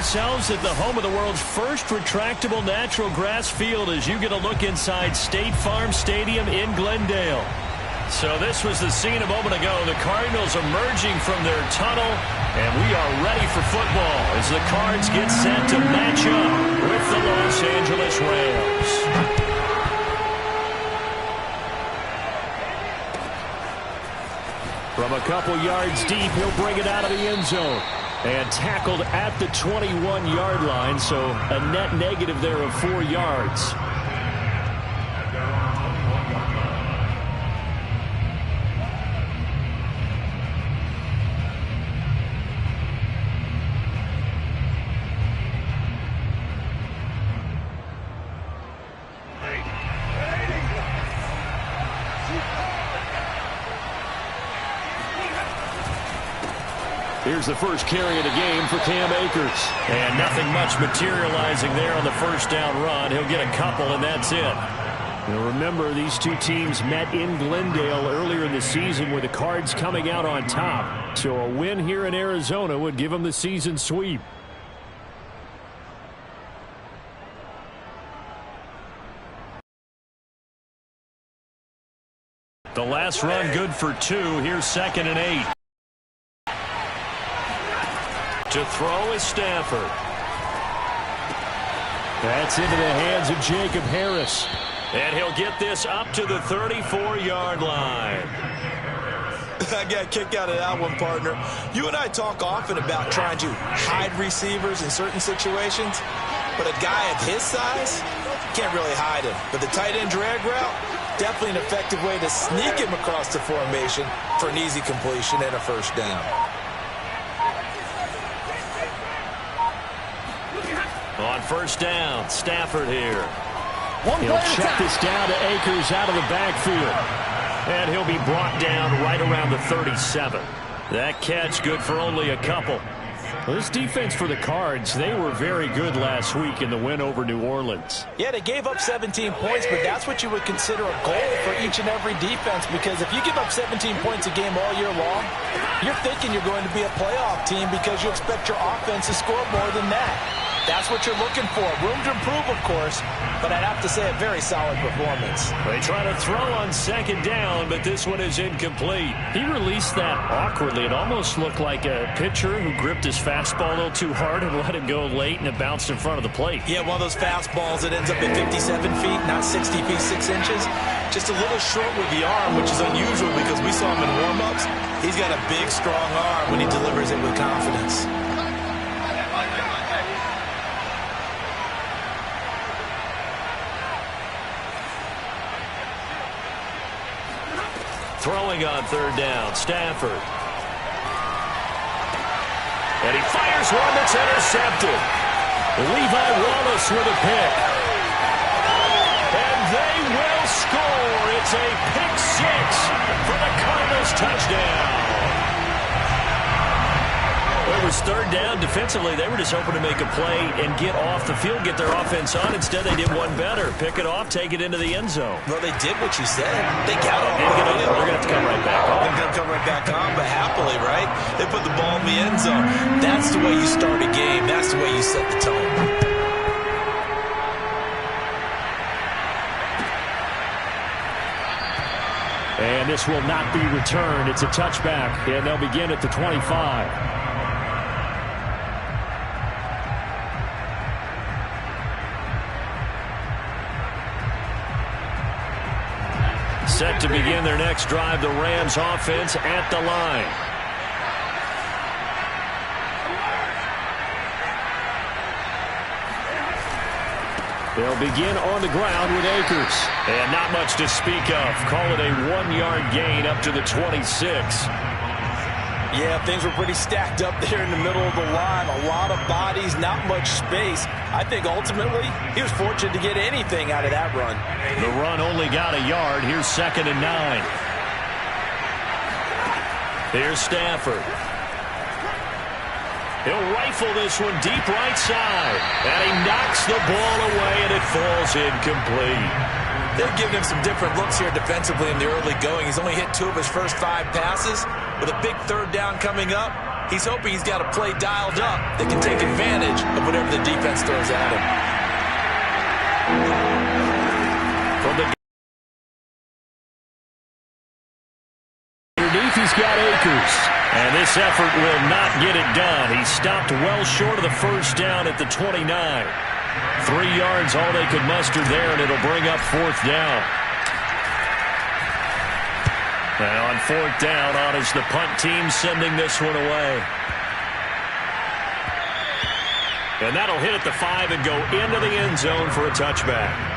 ourselves at the home of the world's first retractable natural grass field as you get a look inside State Farm Stadium in Glendale. So this was the scene a moment ago. The Cardinals emerging from their tunnel, and we are ready for football as the Cards get set to match up with the Los Angeles Rams. From a couple yards deep, he'll bring it out of the end zone. And tackled at the 21-yard line, so a net negative there of 4 yards. Here's the first carry of the game for Cam Akers. And nothing much materializing there on the first down run. He'll get a couple, and that's it. Now remember, these two teams met in Glendale earlier in the season with the Cards coming out on top. So a win here in Arizona would give them the season sweep. The last run good for 2. Here's 2nd and 8. To throw is Stafford. That's into the hands of Jacob Harris. And he'll get this up to the 34-yard line. I got a kick out of that one, partner. You and I talk often about trying to hide receivers in certain situations, but a guy of his size can't really hide him. But the tight end drag route, definitely an effective way to sneak him across the formation for an easy completion and a first down. On first down, Stafford here. He'll check this down to Akers out of the backfield. And he'll be brought down right around the 37. That catch good for only a couple. Well, this defense for the Cards, they were very good last week in the win over New Orleans. Yeah, they gave up 17 points, but that's what you would consider a goal for each and every defense, because if you give up 17 points a game all year long, you're thinking you're going to be a playoff team because you expect your offense to score more than that. That's what you're looking for. Room to improve, of course, but I'd have to say a very solid performance. They try to throw on 2nd down, but this one is incomplete. He released that awkwardly. It almost looked like a pitcher who gripped his fastball a little too hard and let it go late, and it bounced in front of the plate. Yeah, one of those fastballs that ends up at 57 feet, not 60 feet, 6 inches. Just a little short with the arm, which is unusual because we saw him in warm-ups. He's got a big, strong arm when he delivers it with confidence. Throwing on 3rd down, Stafford. And he fires one that's intercepted. Levi Wallace with a pick. And they will score. It's a pick 6 for the Cardinals touchdown. It was 3rd down. Defensively, they were just hoping to make a play and get off the field, get their offense on. Instead, they did one better. Pick it off, take it into the end zone. Well, they did what you said. They got off. They're going to have to come right back on. They're going to come right back on, but happily, right? They put the ball in the end zone. That's the way you start a game. That's the way you set the tone. And this will not be returned. It's a touchback, and they'll begin at the 25. Set to begin their next drive, the Rams offense at the line. They'll begin on the ground with Akers. And not much to speak of. Call it a 1-yard gain up to the 26. Yeah, things were pretty stacked up there in the middle of the line. A lot of bodies, not much space. I think ultimately he was fortunate to get anything out of that run. The run only got a yard. Here's 2nd and 9. Here's Stafford. He'll rifle this one deep right side. And he knocks the ball away, and it falls incomplete. They've given him some different looks here defensively in the early going. He's only hit 2 of his first 5 passes. With a big 3rd down coming up, He's hoping he's got a play dialed up that can take advantage of whatever the defense throws at him. Underneath, he's got Akers. And this effort will not get it done. He stopped well short of the first down at the 29. 3 yards, all they could muster there, and it'll bring up fourth down. And on fourth down, on is the punt team sending this one away. And that'll hit at the 5 and go into the end zone for a touchback.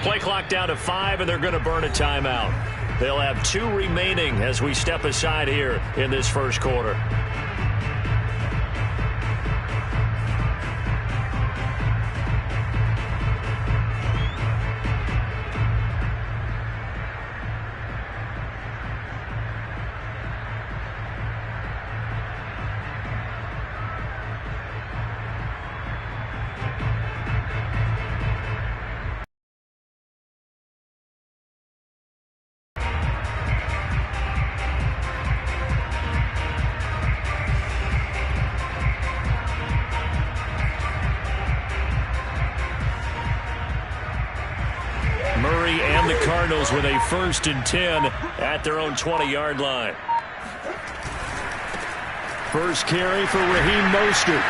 Play clock down to 5, and they're going to burn a timeout. They'll have 2 remaining as we step aside here in this first quarter. Murray and the Cardinals with a 1st and 10 at their own 20-yard line. First carry for Raheem Mostert.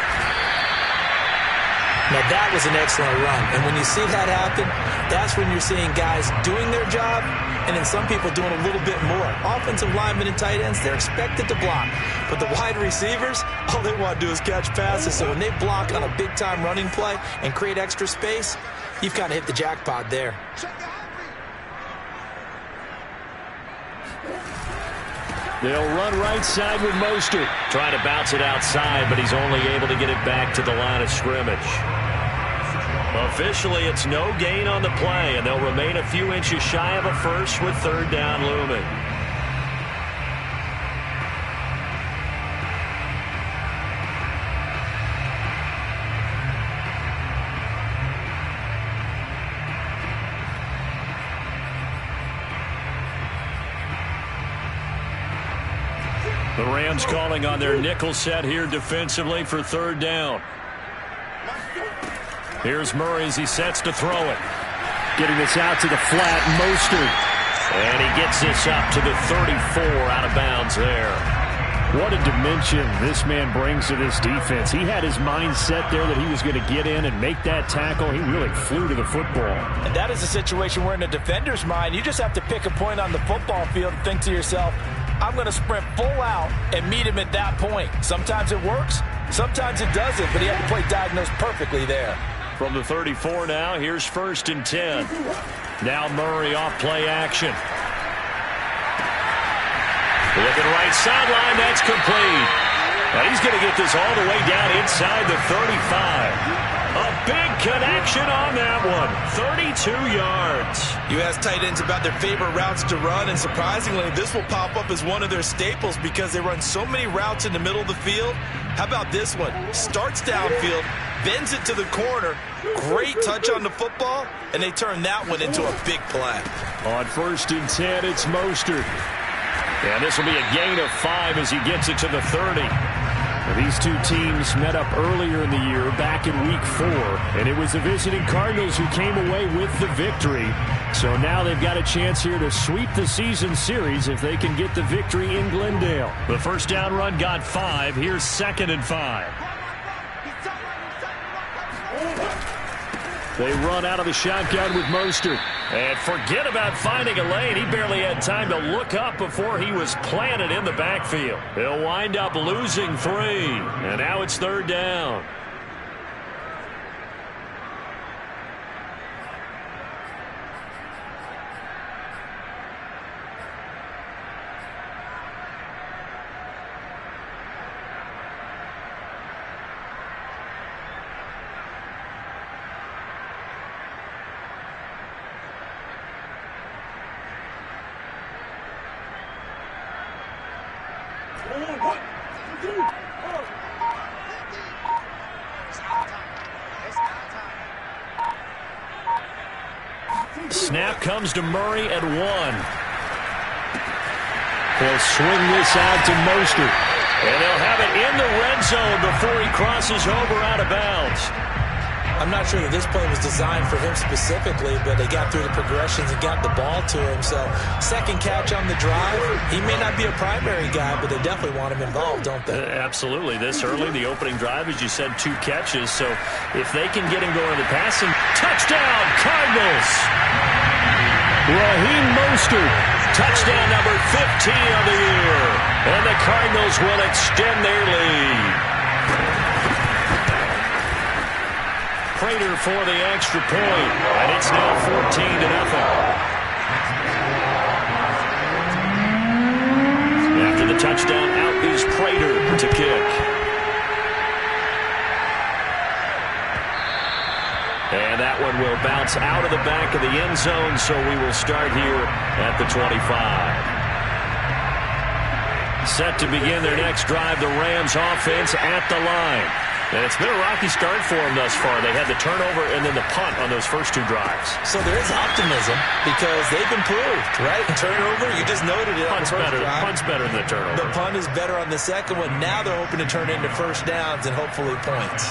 Now that was an excellent run, and when you see that happen, that's when you're seeing guys doing their job and then some people doing a little bit more. Offensive linemen and tight ends, they're expected to block, but the wide receivers, all they want to do is catch passes. So when they block on a big-time running play and create extra space, you've kind of hit the jackpot there. They'll run right side with Mostert. Trying to bounce it outside, but he's only able to get it back to the line of scrimmage. Officially, it's no gain on the play, and they'll remain a few inches shy of a first with 3rd down looming. The Rams calling on their nickel set here defensively for 3rd down. Here's Murray as he sets to throw it. Getting this out to the flat, Mostert. And he gets this up to the 34, out of bounds there. What a dimension this man brings to this defense. He had his mind set there that he was going to get in and make that tackle. He really flew to the football. And that is a situation where in the defender's mind, you just have to pick a point on the football field and think to yourself, I'm going to sprint full out and meet him at that point. Sometimes it works, sometimes it doesn't, but he had to play diagnosed perfectly there. From the 34 now, here's 1st and 10. Now Murray off play action. Looking right sideline, that's complete. And he's going to get this all the way down inside the 35. A big connection on that one. 32 yards. You ask tight ends about their favorite routes to run, and surprisingly, this will pop up as one of their staples because they run so many routes in the middle of the field. How about this one? Starts downfield, bends it to the corner, great touch on the football, and they turn that one into a big play. On 1st and 10, it's Mostert. And this will be a gain of 5 as he gets it to the 30. These two teams met up earlier in the year, back in Week 4, and it was the visiting Cardinals who came away with the victory. So now they've got a chance here to sweep the season series if they can get the victory in Glendale. The first down run got 5. Here's 2nd and 5. They run out of the shotgun with Mostert. And forget about finding a lane. He barely had time to look up before he was planted in the backfield. He'll wind up losing 3. And now it's 3rd down. Snap comes to Murray at 1. He'll swing this out to Mostert. And they'll have it in the red zone before he crosses over out of bounds. I'm not sure that this play was designed for him specifically, but they got through the progressions and got the ball to him. So, second catch on the drive. He may not be a primary guy, but they definitely want him involved, don't they? Absolutely. This early, the opening drive, as you said, 2 catches. So, if they can get him going in the passing, touchdown, Cardinals! Raheem Mostert, touchdown number 15 of the year. And the Cardinals will extend their lead. Prater for the extra point, and it's now 14-0. After the touchdown, out is Prater to kick. And that one will bounce out of the back of the end zone, so we will start here at the 25. Set to begin their next drive, the Rams offense at the line. And it's been a rocky start for them thus far. They had the turnover and then the punt on those first 2 drives. So there is optimism because they've improved, right? Turnover, you just noted it. Punt's better than the turnover. The punt is better on the second one. Now they're hoping to turn into first downs and hopefully points.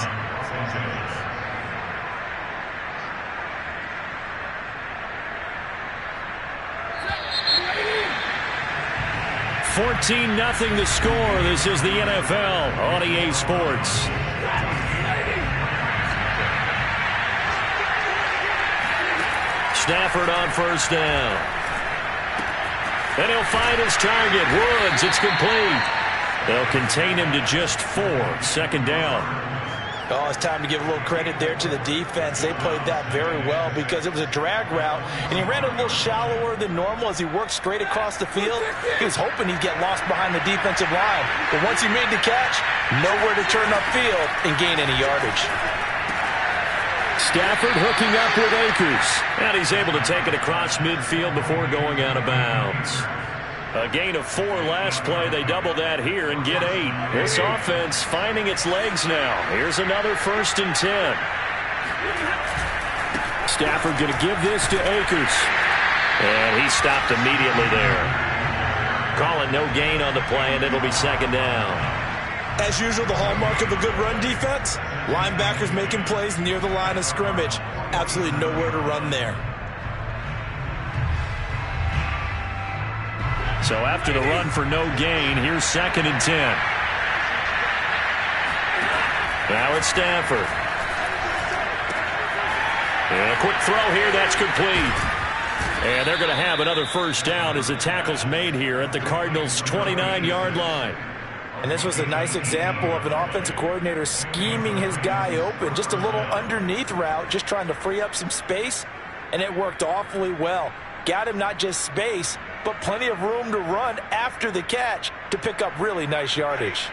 $14-0 the score. This is the NFL on EA Sports. Stafford on first down. And he'll find his target. Woods, it's complete. They'll contain him to just 4. Second down. Oh, it's time to give a little credit there to the defense. They played that very well because it was a drag route, and he ran a little shallower than normal as he worked straight across the field. He was hoping he'd get lost behind the defensive line, but once he made the catch, nowhere to turn upfield and gain any yardage. Stafford hooking up with Akers, and he's able to take it across midfield before going out of bounds. A gain of 4 last play. They double that here and get 8. This offense finding its legs now. Here's another 1st and 10. Stafford going to give this to Akers. And he stopped immediately there. Calling no gain on the play, and it'll be second down. As usual, the hallmark of a good run defense, linebackers making plays near the line of scrimmage. Absolutely nowhere to run there. So after the run for no gain, here's 2nd and 10. Now it's Stafford. And a quick throw here, that's complete. And they're going to have another first down as the tackle's made here at the Cardinals' 29-yard line. And this was a nice example of an offensive coordinator scheming his guy open. Just a little underneath route, just trying to free up some space, and it worked awfully well. Got him not just space, but plenty of room to run after the catch to pick up really nice yardage.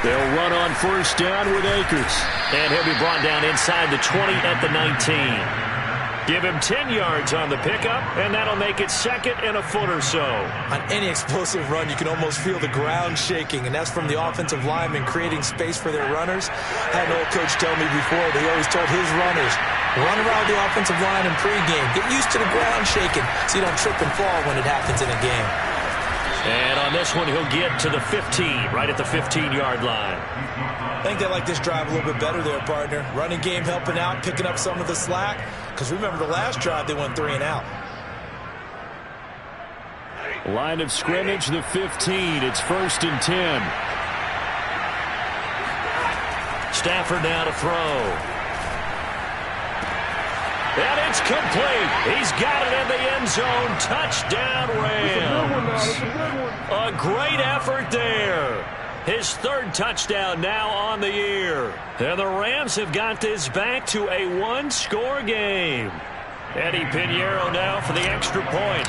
They'll run on first down with Akers. And he'll be brought down inside the 20 at the 19. Give him 10 yards on the pickup, and that'll make it 2nd and a foot or so. On any explosive run, you can almost feel the ground shaking, and that's from the offensive linemen creating space for their runners. I had an old coach tell me before, they always told his runners, run around the offensive line in pregame. Get used to the ground shaking so you don't trip and fall when it happens in a game. And on this one, he'll get to the 15, right at the 15-yard line. I think they like this drive a little bit better there, partner. Running game helping out, picking up some of the slack. Because remember the last drive, they went 3 and out. Line of scrimmage, the 15. It's 1st and 10. Stafford now to throw. And it's complete. He's got it in the end zone. Touchdown, Rams. A great effort there. His 3rd touchdown now on the year. And the Rams have got this back to a 1-score game. Eddie Pinheiro now for the extra point.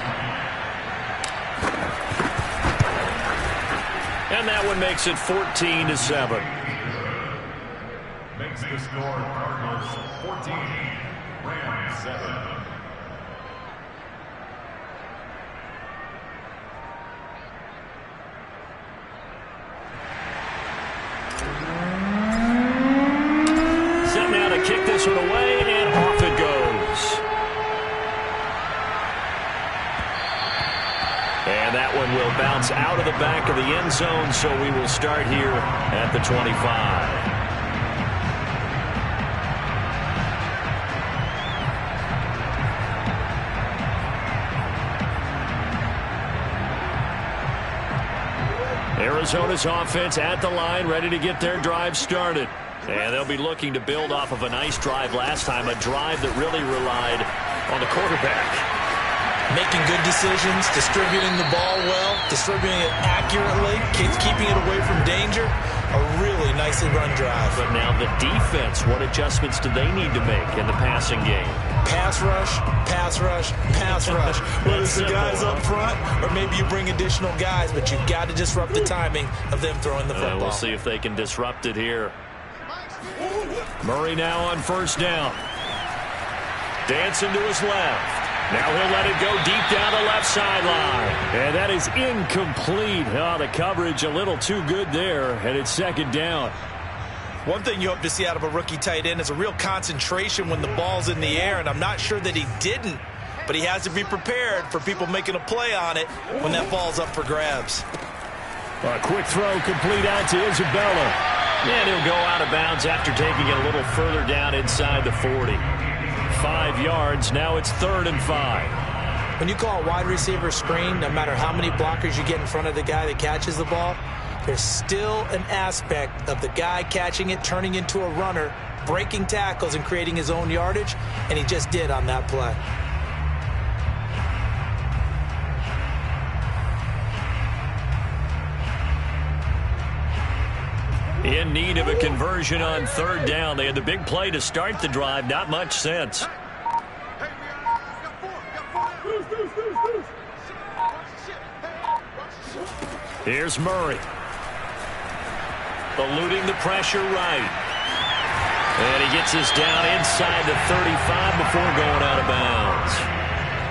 And that one makes it 14-7. Makes the score Cardinals 14, Rams 7. bounce out of the back of the end zone, so we will start here at the 25. Arizona's offense at the line, ready to get their drive started. And they'll be looking to build off of a nice drive last time, a drive that really relied on the quarterback. Making good decisions, distributing the ball well, distributing it accurately, keeping it away from danger. A really nicely run drive. But now the defense, what adjustments do they need to make in the passing game? Pass rush, pass rush, pass rush. Whether it's the guys up front or maybe you bring additional guys, but you've got to disrupt the timing of them throwing the football. We'll see if they can disrupt it here. Murray now on first down. Dancing to his left. Now he'll let it go deep down the left sideline. And that is incomplete. Oh, the coverage a little too good there, and it's second down. One thing you hope to see out of a rookie tight end is a real concentration when the ball's in the air, and I'm not sure that he didn't, but he has to be prepared for people making a play on it when that ball's up for grabs. A quick throw complete out to Isabella. And he'll go out of bounds after taking it a little further down inside the 40. 5 yards. Now it's 3rd and 5. When you call a wide receiver screen, no matter how many blockers you get in front of the guy that catches the ball, there's still an aspect of the guy catching it, turning into a runner, breaking tackles and creating his own yardage, and he just did on that play. In need of a conversion on 3rd down. They had the big play to start the drive. Not much sense. Here's Murray. Eluding the pressure right. And he gets this down inside the 35 before going out of bounds.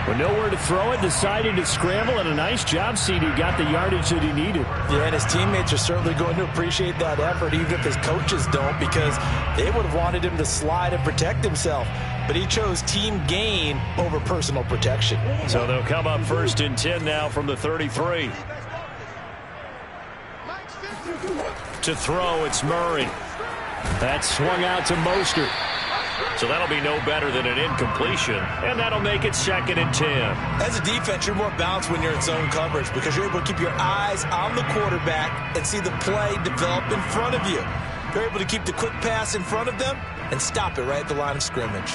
With nowhere to throw it, decided to scramble, and a nice job, CD. Got the yardage that he needed. Yeah, and his teammates are certainly going to appreciate that effort, even if his coaches don't, because they would have wanted him to slide and protect himself. But he chose team gain over personal protection. So they'll come up 1st and 10 now from the 33. To throw, it's Murray. That's swung out to Mostert. So that'll be no better than an incompletion, and that'll make it 2nd and 10. As a defense, you're more balanced when you're in zone coverage because you're able to keep your eyes on the quarterback and see the play develop in front of you. You're able to keep the quick pass in front of them and stop it right at the line of scrimmage.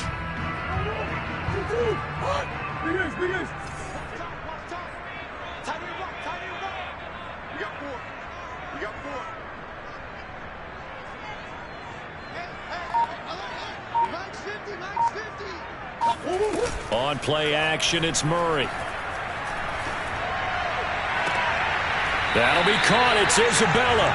On play action, it's Murray. That'll be caught. It's Isabella.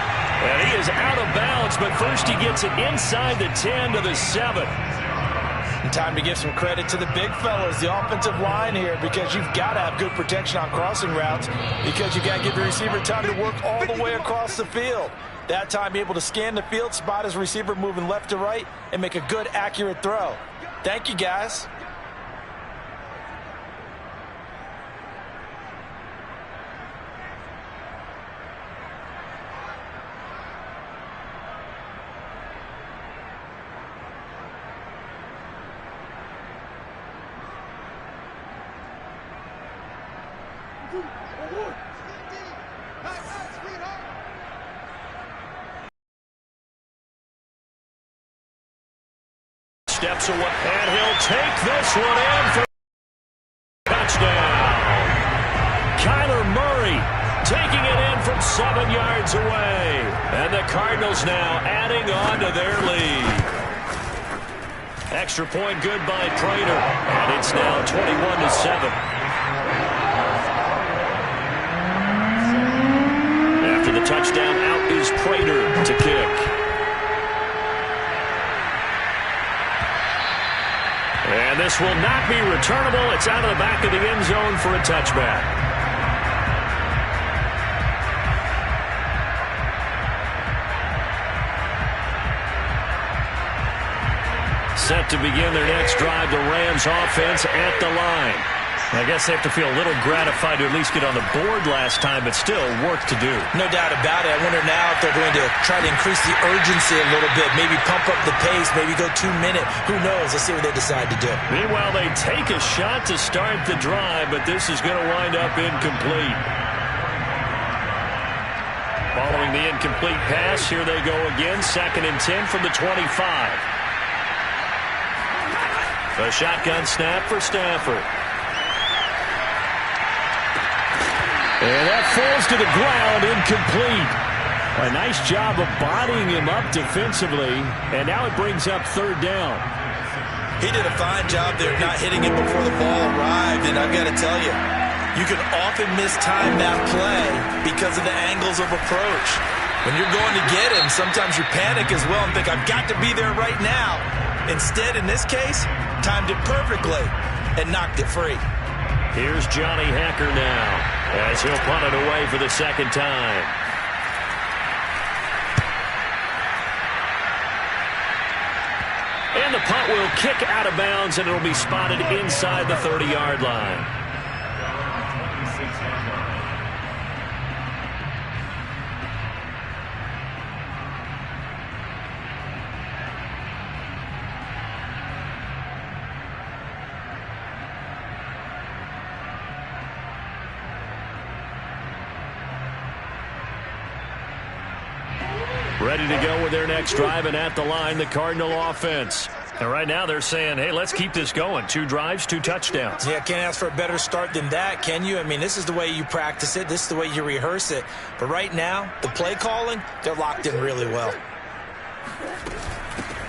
And he is out of bounds, but first he gets it inside the 10 to the 7. And time to give some credit to the big fellas, the offensive line here, because you've got to have good protection on crossing routes because you've got to give your receiver time to work all the way across the field. That time, be able to scan the field, spot his receiver moving left to right, and make a good, accurate throw. Thank you, guys. Steps away, and he'll take this one in for touchdown. Kyler Murray taking it in from 7 yards away. And the Cardinals now adding on to their lead. Extra point good by Prater. And it's now 21-7. After the touchdown, out is Prater to kick. And this will not be returnable. It's out of the back of the end zone for a touchback. Set to begin their next drive, the Rams offense at the line. I guess they have to feel a little gratified to at least get on the board last time, but still work to do. No doubt about it. I wonder now if they're going to try to increase the urgency a little bit, maybe pump up the pace, maybe go 2 minute. Who knows? Let's see what they decide to do. Meanwhile, they take a shot to start the drive, but this is going to wind up incomplete. Following the incomplete pass, here they go again, 2nd and 10 from the 25. A shotgun snap for Stafford. And that falls to the ground, incomplete. A nice job of bodying him up defensively, and now it brings up 3rd down. He did a fine job there not hitting it before the ball arrived, and I've got to tell you, you can often mistime that play because of the angles of approach. When you're going to get him, sometimes you panic as well and think, I've got to be there right now. Instead, in this case, timed it perfectly and knocked it free. Here's Johnny Hekker now, as he'll punt it away for the 2nd time. And the punt will kick out of bounds, and it'll be spotted inside the 30-yard line. Ready to go with their next drive, and at the line, the Cardinal offense. And right now they're saying, hey, let's keep this going. 2 drives, 2 touchdowns. Yeah, can't ask for a better start than that, can you? I mean, this is the way you practice it. This is the way you rehearse it. But right now, the play calling, they're locked in really well.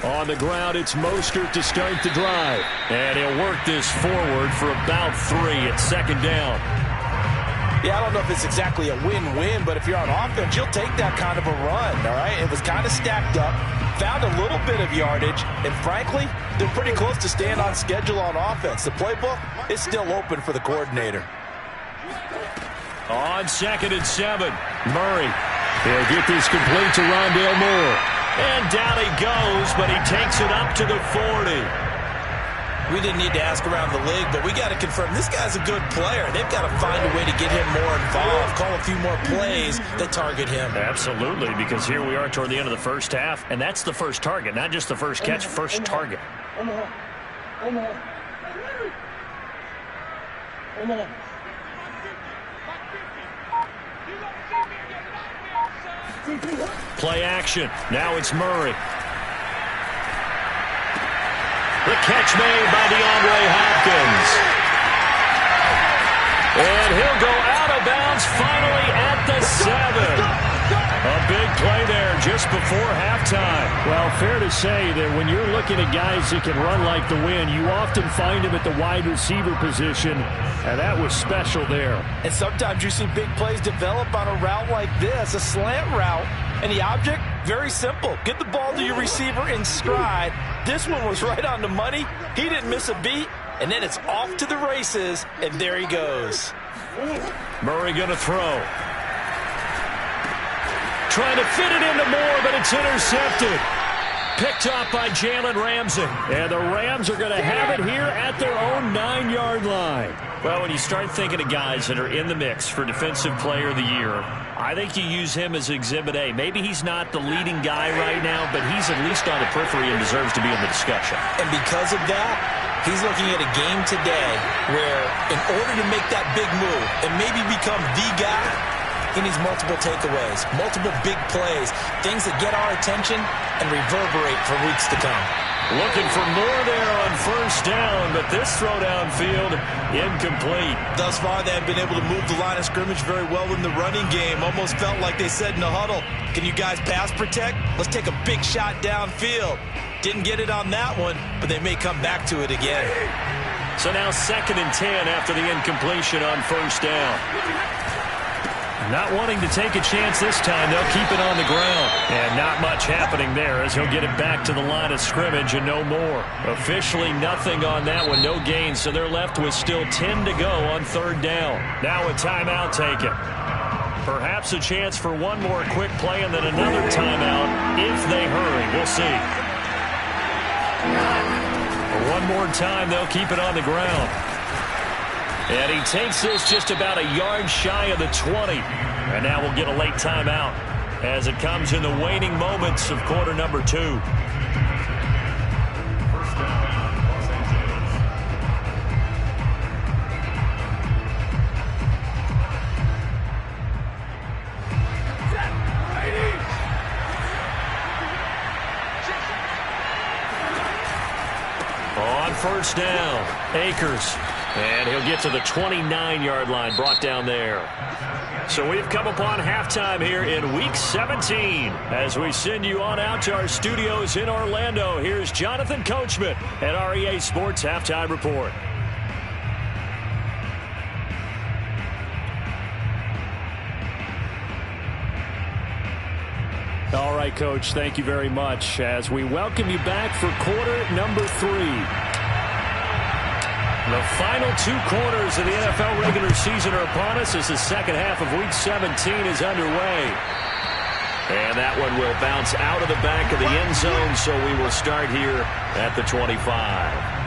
On the ground, it's Mostert to start the drive. And he'll work this forward for about 3 at 2nd down. Yeah, I don't know if it's exactly a win-win, but if you're on offense, you'll take that kind of a run, all right? It was kind of stacked up, found a little bit of yardage, and frankly, they're pretty close to staying on schedule on offense. The playbook is still open for the coordinator. On 2nd and 7, Murray. He'll get this complete to Rondale Moore. And down he goes, but he takes it up to the 40. We didn't need to ask around the league, but we got to confirm this guy's a good player. They've got to find a way to get him more involved, call a few more plays that target him. Absolutely, because here we are toward the end of the first half, and that's the first target, not just the first catch, first target. Play action. Now it's Murray. The catch made by DeAndre Hopkins. And he'll go out of bounds finally at the 7. A big play there just before halftime. Well, fair to say that when you're looking at guys that can run like the wind, you often find them at the wide receiver position, and that was special there. And sometimes you see big plays develop on a route like this, a slant route, and the object, very simple. Get the ball to your receiver in stride. This one was right on the money. He didn't miss a beat, and then it's off to the races, and there he goes. Murray going to throw. Trying to fit it into Moore, but it's intercepted. Picked off by Jalen Ramsey. And the Rams are going to have it here at their own 9-yard line. Well, when you start thinking of guys that are in the mix for Defensive Player of the Year, I think you use him as Exhibit A. Maybe he's not the leading guy right now, but he's at least on the periphery and deserves to be in the discussion. And because of that, he's looking at a game today where in order to make that big move and maybe become the guy, he needs multiple takeaways, multiple big plays, things that get our attention and reverberate for weeks to come. Looking for more there on first down, but this throw downfield incomplete. Thus far, they have been able to move the line of scrimmage very well in the running game. Almost felt like they said in the huddle, can you guys pass protect? Let's take a big shot downfield. Didn't get it on that one, but they may come back to it again. So now 2nd and 10 after the incompletion on first down. Not wanting to take a chance this time, they'll keep it on the ground. And not much happening there as he'll get it back to the line of scrimmage and no more. Officially nothing on that one, no gain, so they're left with still 10 to go on third down. Now a timeout taken. Perhaps a chance for one more quick play and then another timeout if they hurry. We'll see. One more time, they'll keep it on the ground. And he takes this just about a yard shy of the 20. And now we'll get a late timeout as it comes in the waning moments of quarter number 2. First down, Los Angeles. On first down, Akers. And he'll get to the 29-yard line, brought down there. So we've come upon halftime here in Week 17. As we send you on out to our studios in Orlando, here's Jonathan Coachman at REA Sports Halftime Report. All right, Coach, thank you very much as we welcome you back for quarter number 3. The final 2 quarters of the NFL regular season are upon us as the second half of Week 17 is underway. And that one will bounce out of the back of the end zone, so we will start here at the 25.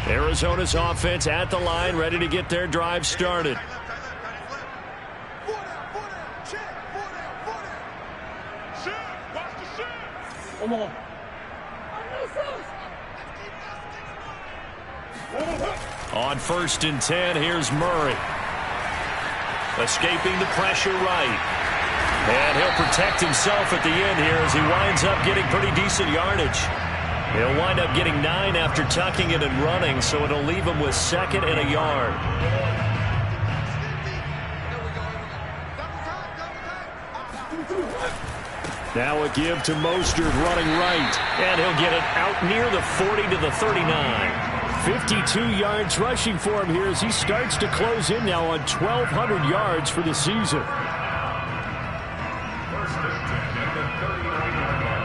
Arizona's offense at the line, ready to get their drive started. On first and 10, here's Murray. Escaping the pressure right. And he'll protect himself at the end here as he winds up getting pretty decent yardage. He'll wind up getting 9 after tucking it and running, so it'll leave him with 2nd and a yard. Now a give to Mostert running right, and he'll get it out near the 40 to the 39. 52 yards rushing for him here as he starts to close in now on 1,200 yards for the season. First and 10 at the 39-yard line.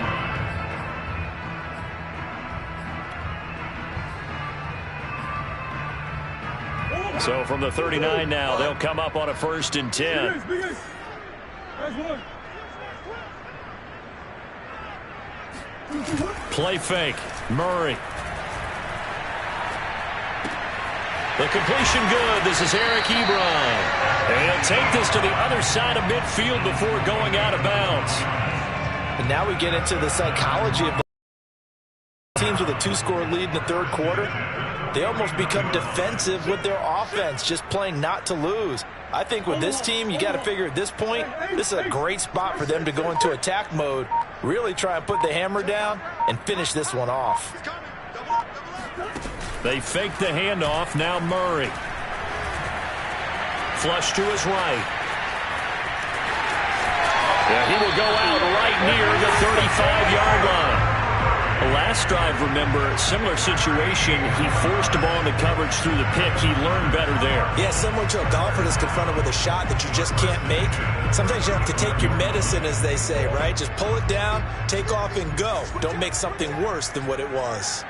So from the 39 now, they'll come up on a first and 10. Play fake. Murray. The completion good. This is Eric Ebron. And he'll take this to the other side of midfield before going out of bounds. And now we get into the psychology of the teams with a 2-score lead in the third quarter. They almost become defensive with their offense, just playing not to lose. I think with this team, you got to figure at this point, this is a great spot for them to go into attack mode, really try and put the hammer down and finish this one off. They fake the handoff. Now Murray. Flush to his right. Yeah, he will go out right near the 35-yard line. The last drive, remember, similar situation. He forced the ball into coverage through the pick. He learned better there. Yeah, similar to a golfer that's confronted with a shot that you just can't make. Sometimes you have to take your medicine, as they say, right? Just pull it down, take off, and go. Don't make something worse than what it was.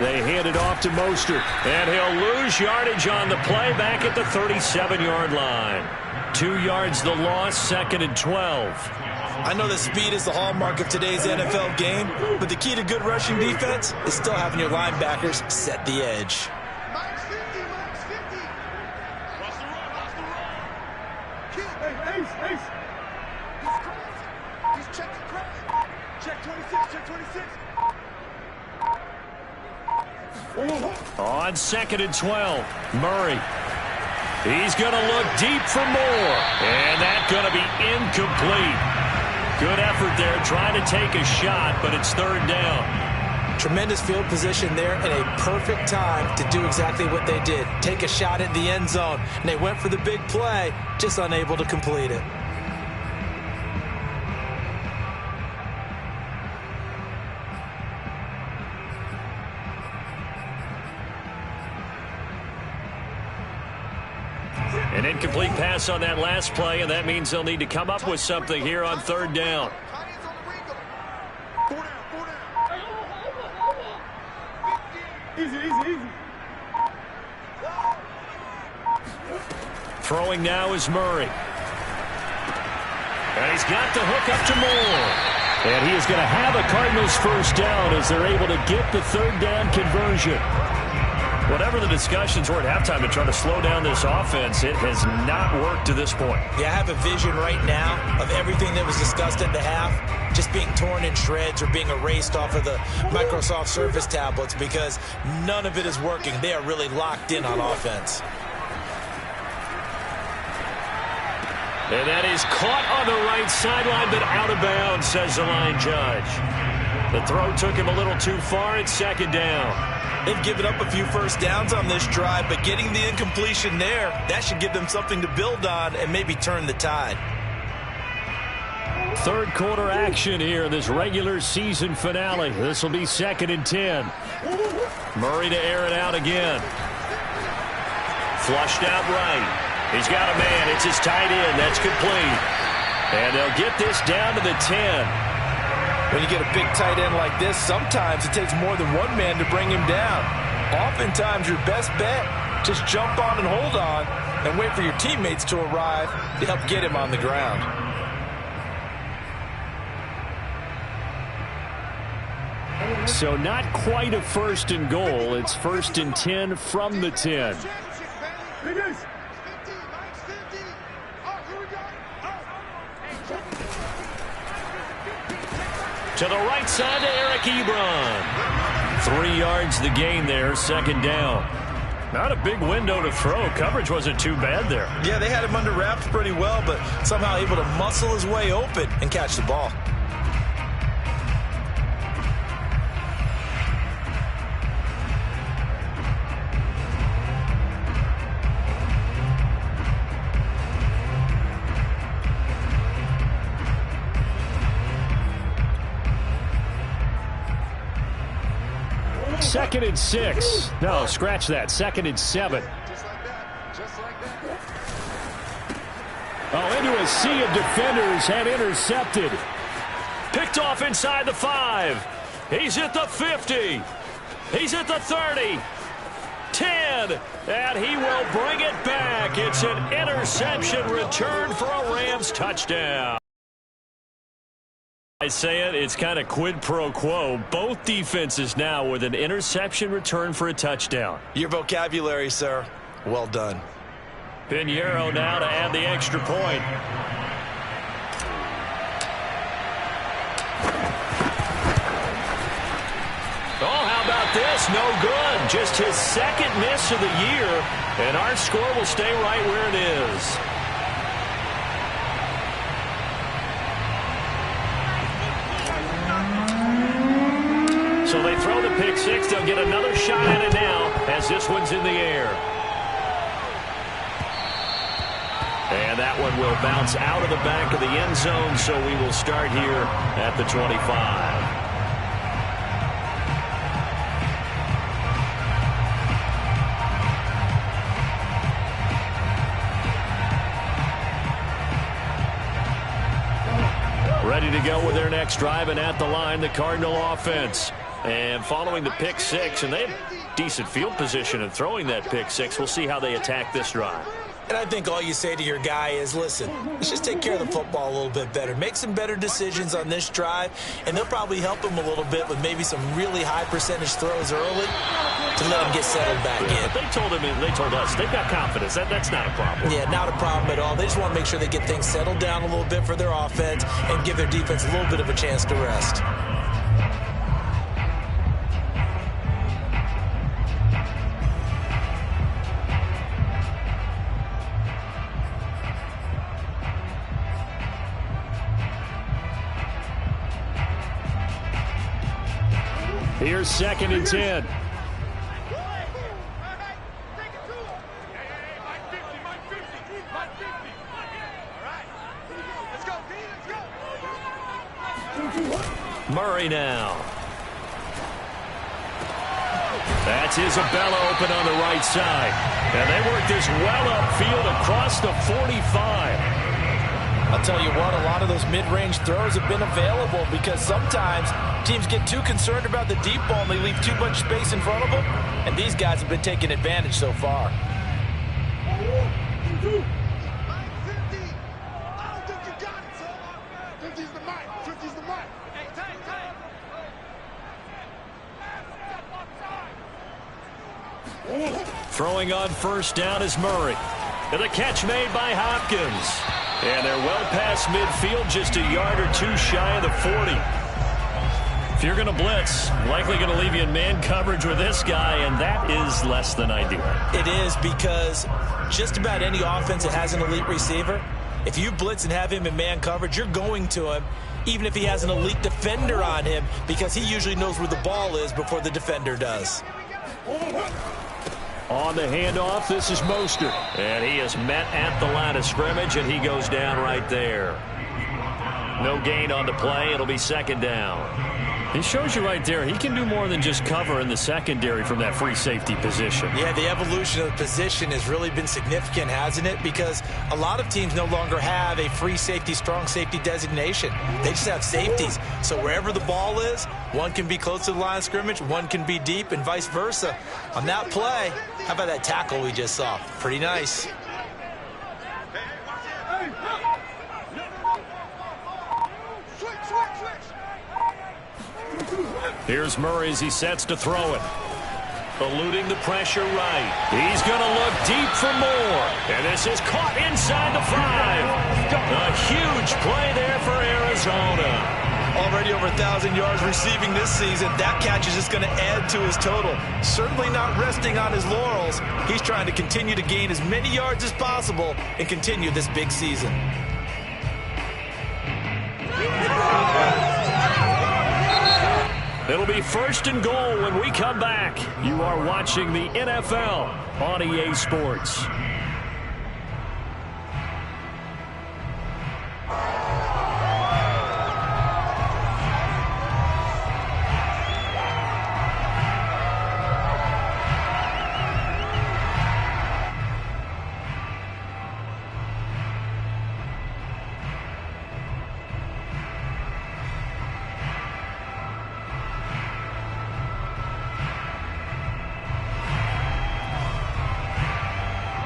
They hand it off to Mostert, and he'll lose yardage on the play back at the 37-yard line. 2 yards the loss, 2nd and 12. I know that speed is the hallmark of today's NFL game, but the key to good rushing defense is still having your linebackers set the edge. On 2nd and 12, Murray. He's going to look deep for more, and that's going to be incomplete. Good effort there trying to take a shot, but it's 3rd down. Tremendous field position there and a perfect time to do exactly what they did. Take a shot at the end zone. And they went for the big play, just unable to complete it. An incomplete pass on that last play, and that means they'll need to come up with something here on 3rd down. Throwing now is Murray. And he's got the hook up to Moore. And he is going to have a Cardinals first down as they're able to get the third down conversion. Whatever the discussions were at halftime to try to slow down this offense, it has not worked to this point. Yeah, I have a vision right now of everything that was discussed at the half just being torn in shreds or being erased off of the Microsoft Surface tablets because none of it is working. They are really locked in on offense. And that is caught on the right sideline, but out of bounds, says the line judge. The throw took him a little too far. It's second down. They've given up a few first downs on this drive, but getting the incompletion there, that should give them something to build on and maybe turn the tide. Third quarter action here in this regular season finale. This will be 2nd and 10. Murray to air it out again. Flushed out right. He's got a man. It's his tight end. That's complete. And they'll get this down to the 10. When you get a big tight end like this, sometimes it takes more than one man to bring him down. Oftentimes, your best bet, just jump on and hold on and wait for your teammates to arrive to help get him on the ground. So not quite a 1st and goal. It's 1st and 10 from the 10. To the right side to Eric Ebron. 3 yards the gain there, 2nd down. Not a big window to throw. Coverage wasn't too bad there. Yeah, they had him under wraps pretty well, but somehow able to muscle his way open and catch the ball. Second and 6. No, scratch that. 2nd and 7. Oh, into a sea of defenders and intercepted. Picked off inside the 5. He's at the 50. He's at the 30. 10. And he will bring it back. It's an interception return for a Rams touchdown. I say it, it's kind of quid pro quo. Both defenses now with an interception return for a touchdown. Your vocabulary, sir. Well done. Pinheiro now to add the extra point. Oh, how about this? No good. Just his 2nd miss of the year, and our score will stay right where it is. So they throw the pick 6. They'll get another shot at it now as this one's in the air. And that one will bounce out of the back of the end zone, so we will start here at the 25. Ready to go with their next drive, and at the line, the Cardinal offense. And following the pick 6, and they have decent field position in throwing that pick 6. We'll see how they attack this drive. And I think all you say to your guy is, listen, let's just take care of the football a little bit better. Make some better decisions on this drive, and they'll probably help him a little bit with maybe some really high percentage throws early to let him get settled back in. But they told us they've got confidence. That's not a problem. Yeah, not a problem at all. They just want to make sure they get things settled down a little bit for their offense and give their defense a little bit of a chance to rest. Here's 2nd and 10. Murray now. That's Isabella open on the right side. And they work this well upfield across the 45. I'll tell you what, a lot of those mid-range throws have been available because sometimes Teams get too concerned about the deep ball and they leave too much space in front of them, and these guys have been taking advantage so far. Throwing on first down is Murray. And the catch made by Hopkins. And they're well past midfield, just a yard or two shy of the 40. If you're going to blitz, likely going to leave you in man coverage with this guy, and that is less than ideal. It is, because just about any offense that has an elite receiver, if you blitz and have him in man coverage, you're going to him, even if he has an elite defender on him, because he usually knows where the ball is before the defender does. On the handoff, this is Mostert. And he is met at the line of scrimmage, and he goes down right there. No gain on the play. It'll be second down. He shows you right there, he can do more than just cover in the secondary from that free safety position. Yeah, the evolution of the position has really been significant, hasn't it? Because a lot of teams no longer have a free safety, strong safety designation. They just have safeties. So wherever the ball is, one can be close to the line of scrimmage, one can be deep, and vice versa. On that play, how about that tackle we just saw? Pretty nice. Here's Murray as he sets to throw it. Eluding the pressure right. He's going to look deep for more. And this is caught inside the 5. A huge play there for Arizona. Already over 1,000 yards receiving this season. That catch is just going to add to his total. Certainly not resting on his laurels. He's trying to continue to gain as many yards as possible and continue this big season. It'll be first and goal when we come back. You are watching the NFL on EA Sports.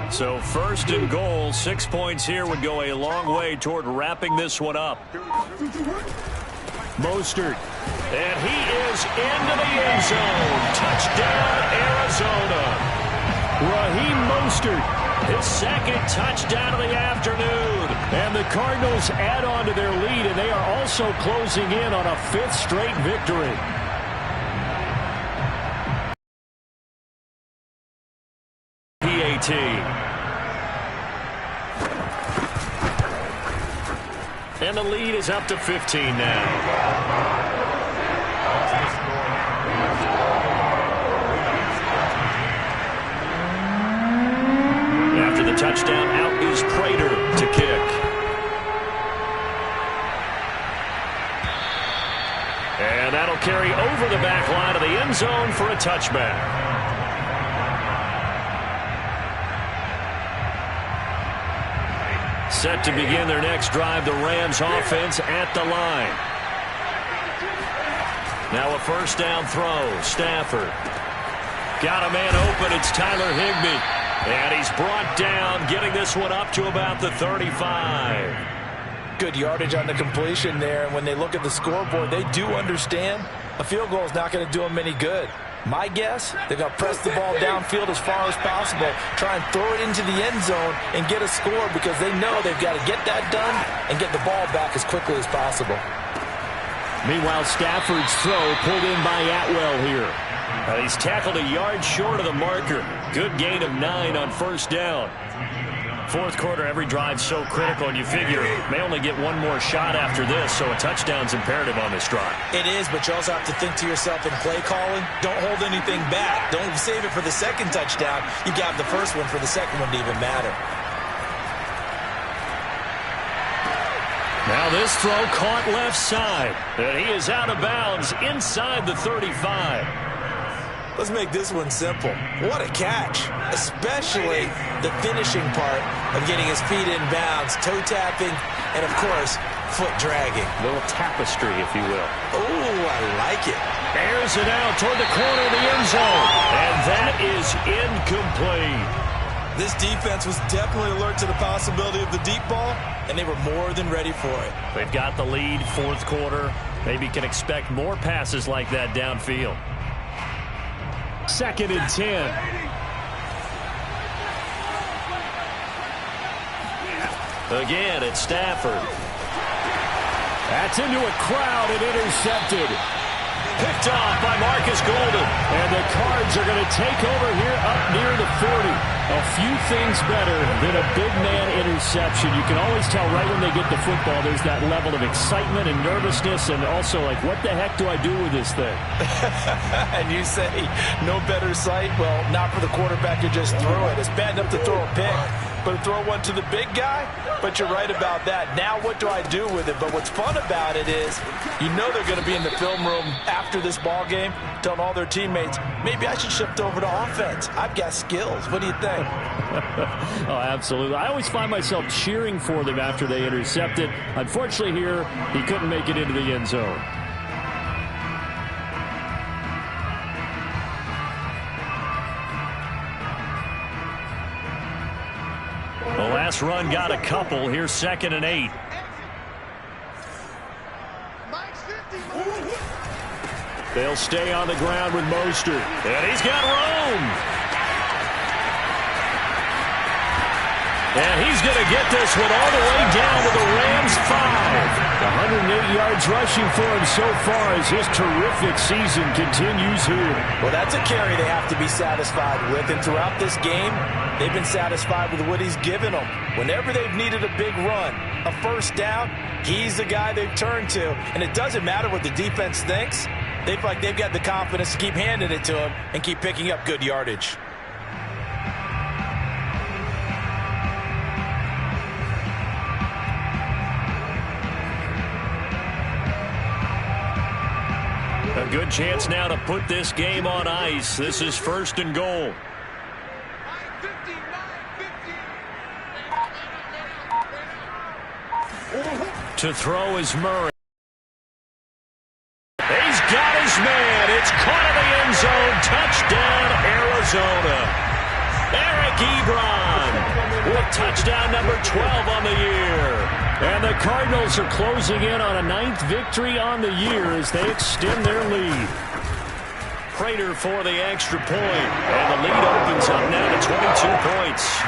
So first and goal, 6 points here would go a long way toward wrapping this one up. Mostert, and he is into the end zone. Touchdown, Arizona. Raheem Mostert, his second touchdown of the afternoon. And the Cardinals add on to their lead, and they are also closing in on a 5th straight victory. PAT. And the lead is up to 15 now. After the touchdown, out is Prater to kick. And that'll carry over the back line of the end zone for a touchback. Set to begin their next drive, the Rams offense at the line. Now a first down throw. Stafford. Got a man open. It's Tyler Higbee. And he's brought down, getting this one up to about the 35. Good yardage on the completion there. And when they look at the scoreboard, they do understand a field goal is not going to do them any good. My guess, they're going to press the ball downfield as far as possible, try and throw it into the end zone and get a score, because they know they've got to get that done and get the ball back as quickly as possible. Meanwhile, Stafford's throw pulled in by Atwell here. He's tackled a yard short of the marker. Good gain of 9 on first down. Fourth quarter, every drive so critical, and you figure may only get one more shot after this, so a touchdown's imperative on this drive. It is, but you also have to think to yourself in play calling, don't hold anything back. Don't save it for the second touchdown. You got the first one for the second one to even matter. Now this throw caught left side, and he is out of bounds inside the 35. Let's make this one simple. What a catch, especially the finishing part of getting his feet in bounds, toe tapping, and of course, foot dragging. A little tapestry, if you will. Oh, I like it. Airs it out toward the corner of the end zone. And that is incomplete. This defense was definitely alert to the possibility of the deep ball, and they were more than ready for it. They've got the lead, fourth quarter. Maybe can expect more passes like that downfield. 2nd and 10. Again, it's Stafford. That's into a crowd and intercepted. Picked off by Marcus Golden. And the Cards are going to take over here up near the 40. A few things better than a big man interception. You can always tell right when they get the football, there's that level of excitement and nervousness, and also like, what the heck do I do with this thing? And you say, no better sight? Well, not for the quarterback to just throw it. It's bad enough to throw a pick, but to throw one to the big guy? But you're right about that. Now what do I do with it? But what's fun about it is, you know they're going to be in the film room after this ball game, telling all their teammates, maybe I should shift over to offense. I've got skills. What do you think? Oh, absolutely. I always find myself cheering for them after they intercept it. Unfortunately here, he couldn't make it into the end zone. The last run got a couple. Here's 2nd and 8. They'll stay on the ground with Mostert. And he's got room. And he's going to get this one all the way down to the Rams 5. 108 yards rushing for him so far as his terrific season continues here. Well, that's a carry they have to be satisfied with. And throughout this game, they've been satisfied with what he's given them. Whenever they've needed a big run, a first down, he's the guy they've turned to. And it doesn't matter what the defense thinks. They feel like they've got the confidence to keep handing it to him and keep picking up good yardage. A good chance now to put this game on ice. This is 1st and goal. To throw is Murray. He's got his man. It's caught in the end zone. Touchdown, Arizona. Eric Ebron with touchdown number 12 on the year. And the Cardinals are closing in on a 9th victory on the year as they extend their lead. Prater for the extra point. And the lead opens up now to 22 points.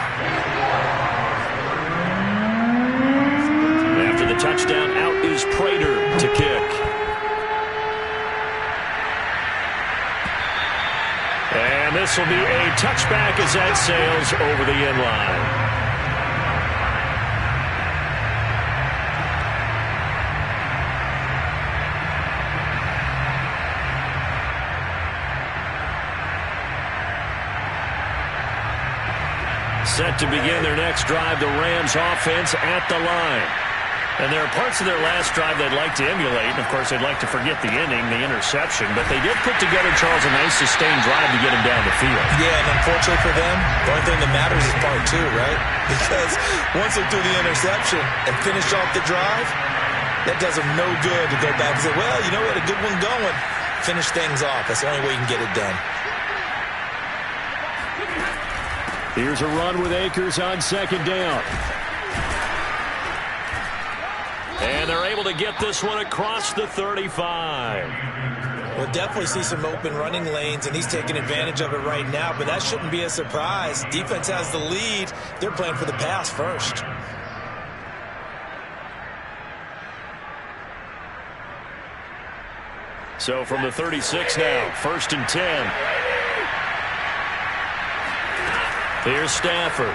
After the touchdown, out is Prater to kick. And this will be a touchback as that sails over the end line. Set to begin their next drive, the Rams offense at the line. And there are parts of their last drive they'd like to emulate. And, of course, they'd like to forget the inning, the interception. But they did put together, Charles, a nice sustained drive to get him down the field. Yeah, and unfortunately for them, the only thing that matters is part 2, right? Because once they threw the interception and finished off the drive, that does them no good to go back and say, well, you know, we had a good one going. Finish things off. That's the only way you can get it done. Here's a run with Akers on 2nd down. And they're able to get this one across the 35. We'll definitely see some open running lanes, and he's taking advantage of it right now, but that shouldn't be a surprise. Defense has the lead. They're playing for the pass first. So from the 36 now, 1st and 10. Here's Stafford.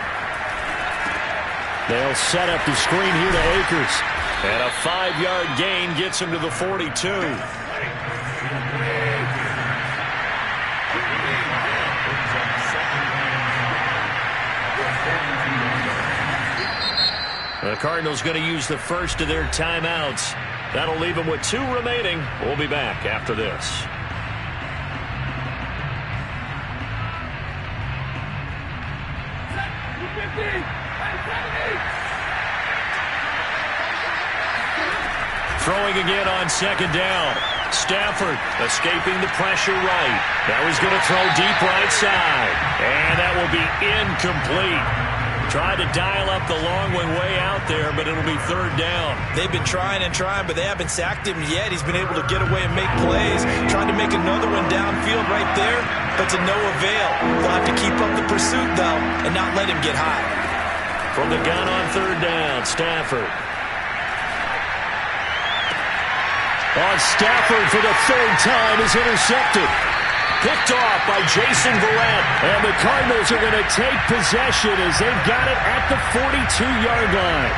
They'll set up the screen here to Akers. And a 5-yard gain gets him to the 42. The Cardinals going to use the first of their timeouts. That'll leave them with 2 remaining. We'll be back after this. Throwing again on second down. Stafford escaping the pressure right. Now he's going to throw deep right side. And that will be incomplete. Tried to dial up the long one way out there, but it'll be third down. They've been trying and trying, but they haven't sacked him yet. He's been able to get away and make plays. Tried to make another one downfield right there, but to no avail. They'll have to keep up the pursuit, though, and not let him get high. From the gun on third down, Stafford. Stafford for the third time is intercepted. Picked off by Jason Verrett. And the Cardinals are going to take possession as they've got it at the 42-yard line.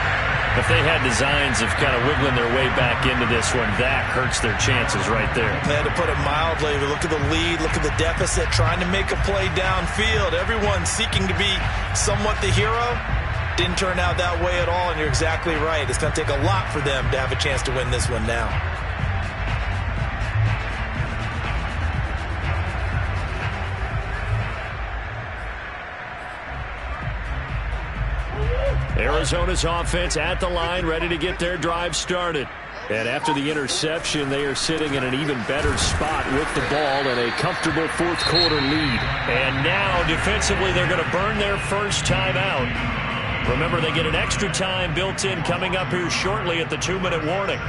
If they had designs of kind of wiggling their way back into this one, that hurts their chances right there. They had to put it mildly. Look at the lead. Look at the deficit. Trying to make a play downfield. Everyone seeking to be somewhat the hero. Didn't turn out that way at all, and you're exactly right. It's going to take a lot for them to have a chance to win this one now. Arizona's offense at the line, ready to get their drive started. And after the interception, they are sitting in an even better spot with the ball and a comfortable fourth quarter lead. And now, defensively, they're going to burn their first time out. Remember, they get an extra time built in coming up here shortly at the 2-minute warning.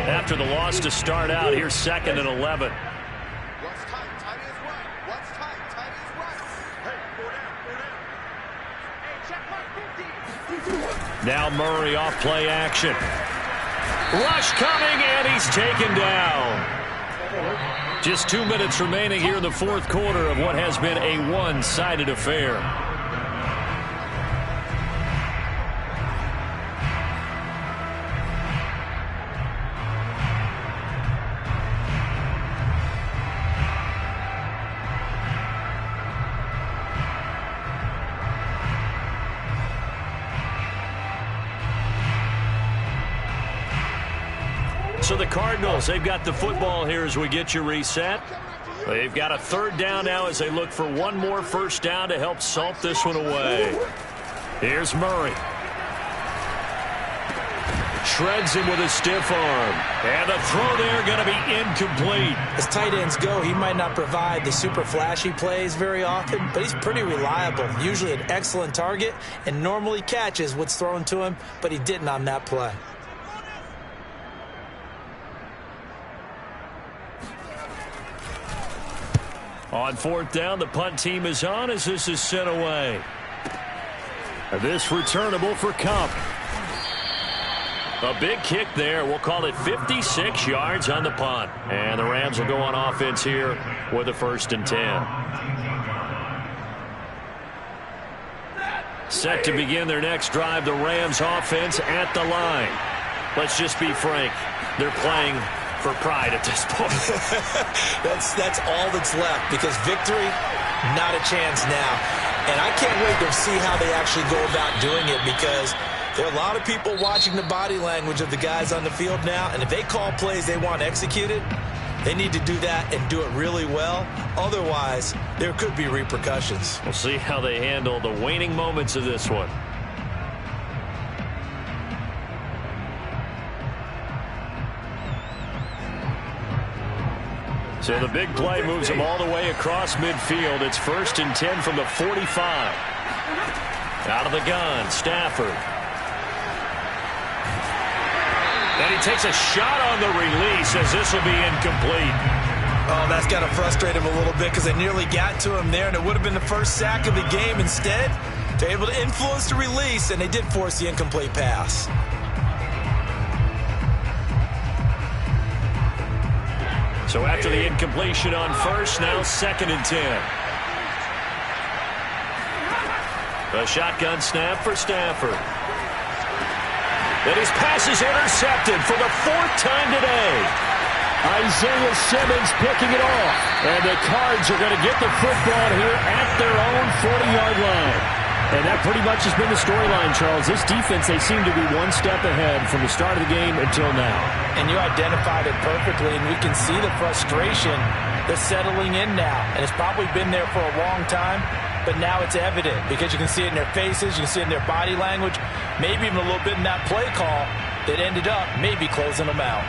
After the loss to start out, here's 2nd and 11. Now Murray off play action. Rush coming, and he's taken down. Just 2 minutes remaining here in the fourth quarter of what has been a one-sided affair. So the Cardinals, they've got the football here as we get you reset. They've got a third down now as they look for one more first down to help salt this one away. Here's Murray. Shreds him with a stiff arm. And the throw there going to be incomplete. As tight ends go, he might not provide the super flashy plays very often, but he's pretty reliable. Usually an excellent target and normally catches what's thrown to him, but he didn't on that play. On fourth down, the punt team is on as this is sent away. This returnable for Kupp. A big kick there. We'll call it 56 yards on the punt. And the Rams will go on offense here with a 1st and 10. Set to begin their next drive, the Rams offense at the line. Let's just be frank. They're playing for pride at this point. that's all that's left, because victory, not a chance now. And I can't wait to see how they actually go about doing it, because there are a lot of people watching the body language of the guys on the field now, and if they call plays they want executed, they need to do that and do it really well. Otherwise, there could be repercussions. We'll see how they handle the waning moments of this one. So the big play moves them all the way across midfield. It's 1st and 10 from the 45. Out of the gun, Stafford. And he takes a shot on the release as this will be incomplete. Oh, that's got to frustrate him a little bit, because they nearly got to him there, and it would have been the first sack of the game. Instead, they're able to influence the release, and they did force the incomplete pass. So after the incompletion on first, now 2nd and 10. A shotgun snap for Stafford. And his pass is intercepted for the 4th time today. Isaiah Simmons picking it off. And the Cards are going to get the football here at their own 40-yard line. And that pretty much has been the storyline, Charles. This defense, they seem to be one step ahead from the start of the game until now. And you identified it perfectly, and we can see the frustration that's settling in now. And it's probably been there for a long time, but now it's evident because you can see it in their faces, you can see it in their body language, maybe even a little bit in that play call that ended up maybe closing them out.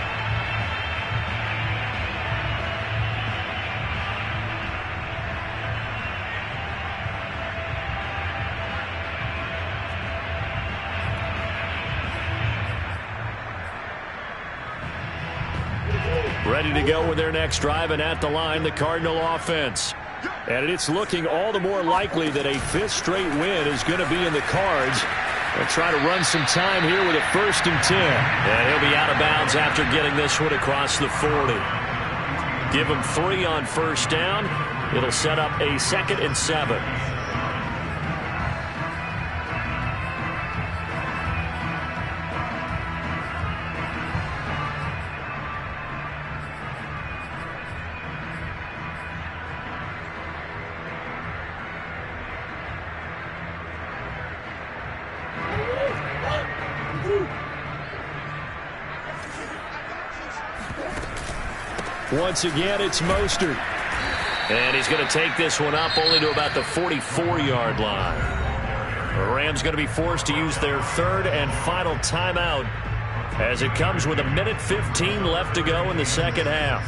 Ready to go with their next drive, and at the line, the Cardinal offense. And it's looking all the more likely that a fifth straight win is going to be in the cards. They'll try to run some time here with a 1st and 10. And he'll be out of bounds after getting this one across the 40. Give him 3 on 1st down. It'll set up a 2nd and 7. Once again, it's Mostert. And he's going to take this one up only to about the 44-yard line. The Rams going to be forced to use their 3rd and final timeout as it comes with 1:15 left to go in the second half.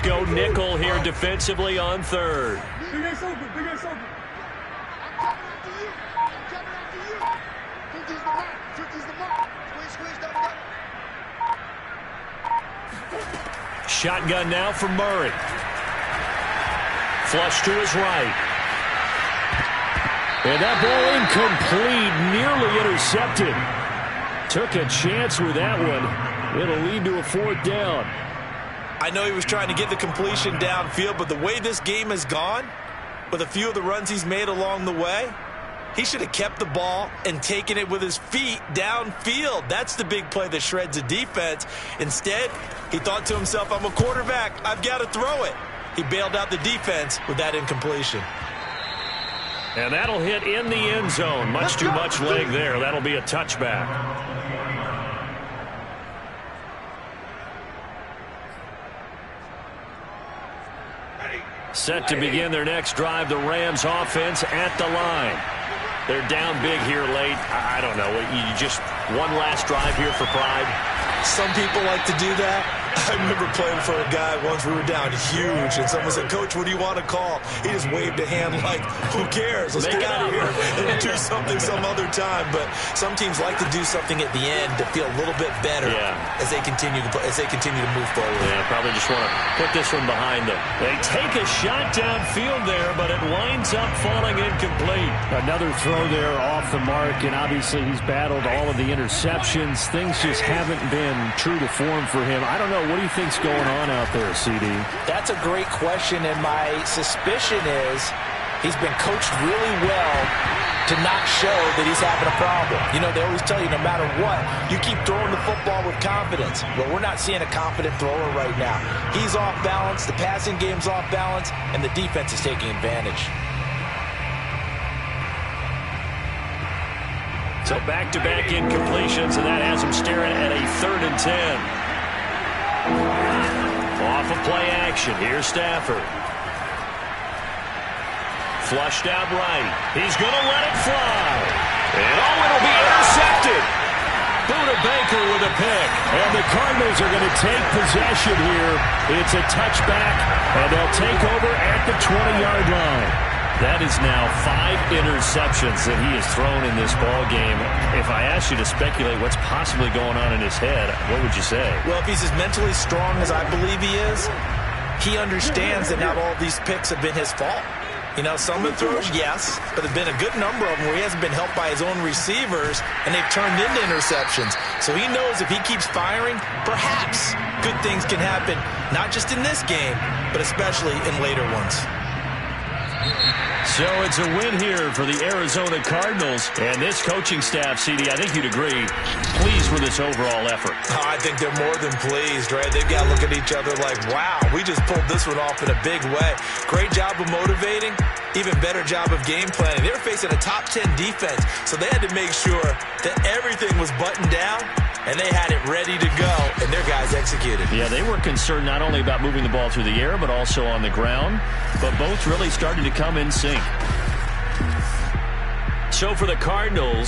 Go nickel here defensively on 3rd. Shotgun now for Murray. Flush to his right. And that ball incomplete, nearly intercepted. Took a chance with that one. It'll lead to a 4th down. I know he was trying to get the completion downfield, but the way this game has gone, with a few of the runs he's made along the way, he should have kept the ball and taken it with his feet downfield. That's the big play that shreds a defense. Instead, he thought to himself, I'm a quarterback, I've got to throw it. He bailed out the defense with that incompletion. And that'll hit in the end zone. Much too much leg there. That'll be a touchback. Set to begin their next drive, the Rams offense at the line. They're down big here late. I don't know. You just one last drive here for pride? Some people like to do that. I remember playing for a guy once. We were down huge, and someone said, Coach, what do you want to call? He just waved a hand like, who cares? Let's get out of here and do something some other time. But some teams like to do something at the end to feel a little bit better as they continue to move forward. Yeah, probably just want to put this one behind them. They take a shot downfield there, but it winds up falling incomplete. Another throw there off the mark, and obviously he's battled all of the interceptions. Things just haven't been true to form for him. I don't know. What do you think's going on out there, CD? That's a great question, and my suspicion is he's been coached really well to not show that he's having a problem. You know, they always tell you no matter what, you keep throwing the football with confidence. Well, we're not seeing a confident thrower right now. He's off balance, the passing game's off balance, and the defense is taking advantage. So back-to-back incompletions, and that has him staring at a 3rd and 10. Off of play action. Here's Stafford. Flushed out right. He's going to let it fly. And it'll be intercepted. Buda Baker with a pick. And the Cardinals are going to take possession here. It's a touchback, and they'll take over at the 20-yard line. That is now 5 interceptions that he has thrown in this ball game. If I asked you to speculate what's possibly going on in his head, what would you say? Well, if he's as mentally strong as I believe he is, he understands that not all these picks have been his fault. You know, some of the throws, yes, but there have been a good number of them where he hasn't been helped by his own receivers, and they've turned into interceptions. So he knows if he keeps firing, perhaps good things can happen, not just in this game, but especially in later ones. So it's a win here for the Arizona Cardinals. And this coaching staff, CD, I think you'd agree, pleased with this overall effort. Oh, I think they're more than pleased, right? They've got to look at each other like, wow, we just pulled this one off in a big way. Great job of motivating, even better job of game planning. They were facing a top 10 defense, so they had to make sure that everything was buttoned down, and they had it ready to go, and their guys executed. Yeah, they were concerned not only about moving the ball through the air, but also on the ground. But both really started to come in sync. So for the Cardinals,